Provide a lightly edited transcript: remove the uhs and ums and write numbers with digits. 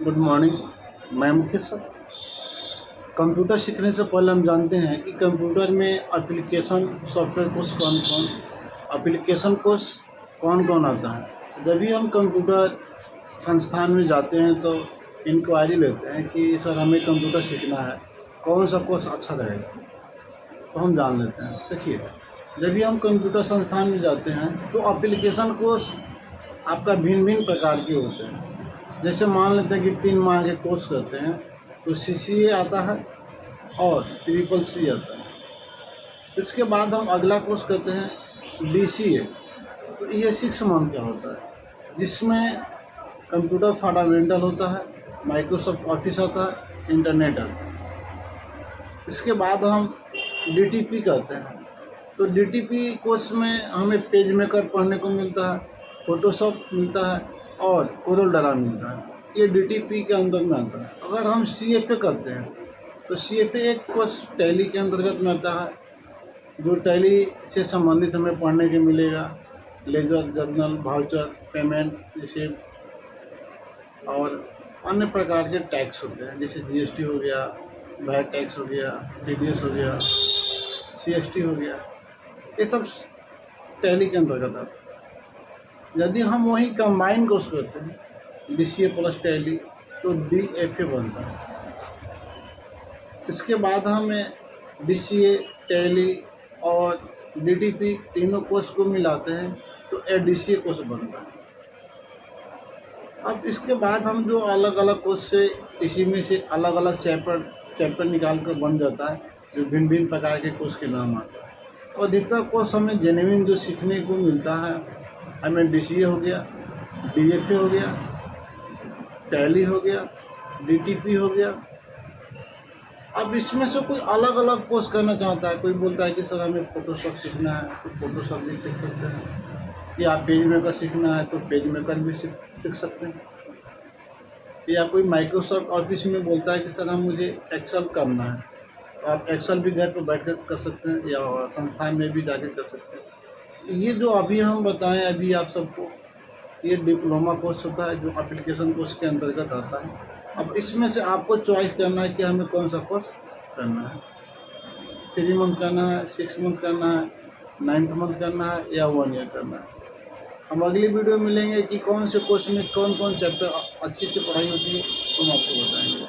Good morning. मैं Mukesh sir. Computer सीखने से पहले हम जानते हैं कि कंप्यूटर में एप्लीकेशन सॉफ्टवेयर कोर्स कौन कौन आता है। जब भी हम कंप्यूटर संस्थान में जाते हैं तो इंक्वायरी लेते हैं कि सर हमें कंप्यूटर सीखना है, कौन सा कोर्स अच्छा रहेगा, तो हम जान लेते हैं। देखिए, जब भी हम कंप्यूटर संस्थान में जाते हैं तो एप्लीकेशन कोर्स आपका भिन्न भिन्न प्रकार के होते हैं। जैसे मान लेते हैं कि 3 माह के कोर्स करते हैं तो CCA आता है और CCC आता है। इसके बाद हम अगला कोर्स करते हैं DCA, तो ये 6 मंथ का होता है, जिसमें कंप्यूटर फंडामेंटल होता है, माइक्रोसॉफ्ट ऑफिस आता है, इंटरनेट आता है। इसके बाद हम DTP करते हैं, तो DTP कोर्स में हमें पेज मेकर पढ़ने को मिलता है, फोटोशॉप मिलता है और कोरल ड्रा मिलता है। ये DTP के अंदर में आता है। अगर हम CFA करते हैं तो CFA एक कोर्स टैली के अंतर्गत में आता है, जो टैली से संबंधित हमें पढ़ने के मिलेगा। Ledger, journal, voucher, payment, receipt और अन्य प्रकार के टैक्स होते हैं, जैसे GST हो गया, वैट टैक्स हो गया, TDS हो गया, CST हो गया। ये सब टैली के अंतर्गत आता है। यदि हम वही कंबाइन कोर्स करते हैं DCA प्लस टैली तो DFA बनता है। इसके बाद हमें DCA, टैली और DTP तीनों कोर्स को मिलाते हैं तो ADCA कोर्स बनता है। अब इसके बाद हम जो अलग अलग कोर्स से इसी में से अलग अलग चैप्टर निकाल कर बन जाता है, जो भिन्न भिन्न प्रकार के कोर्स के नाम आते हैं। तो अधिकतर कोर्स हमें जेन्युइन जो सीखने को मिलता है, हमें DCA हो गया, DFA हो गया, टैली हो गया, DTP हो गया। अब इसमें से कोई अलग अलग कोर्स करना चाहता है, कोई बोलता है कि सर हमें फोटोशॉप सीखना है तो फोटोशॉप भी सीख सकते हैं, या पेज मेकर सीखना है तो पेज मेकर भी सीख सकते हैं, या कोई माइक्रोसॉफ्ट ऑफिस में बोलता है कि सर मुझे एक्सेल करना है, तो आप एक्सेल भी घर पर बैठ कर सकते हैं या संस्थान में भी जाकर कर सकते हैं। ये जो अभी हम बताएं अभी आप सबको, ये डिप्लोमा कोर्स होता है जो एप्लीकेशन कोर्स के अंतर्गत आता है। अब इसमें से आपको चॉइस करना है कि हमें कौन सा कोर्स करना है, 3 मंथ करना है, 6 मंथ करना है, 9th मंथ करना है या 1 ईयर करना है। हम अगली वीडियो में मिलेंगे कि कौन से कोर्स में कौन कौन चैप्टर अच्छी से पढ़ाई होती है, तो हम आपको बताएंगे।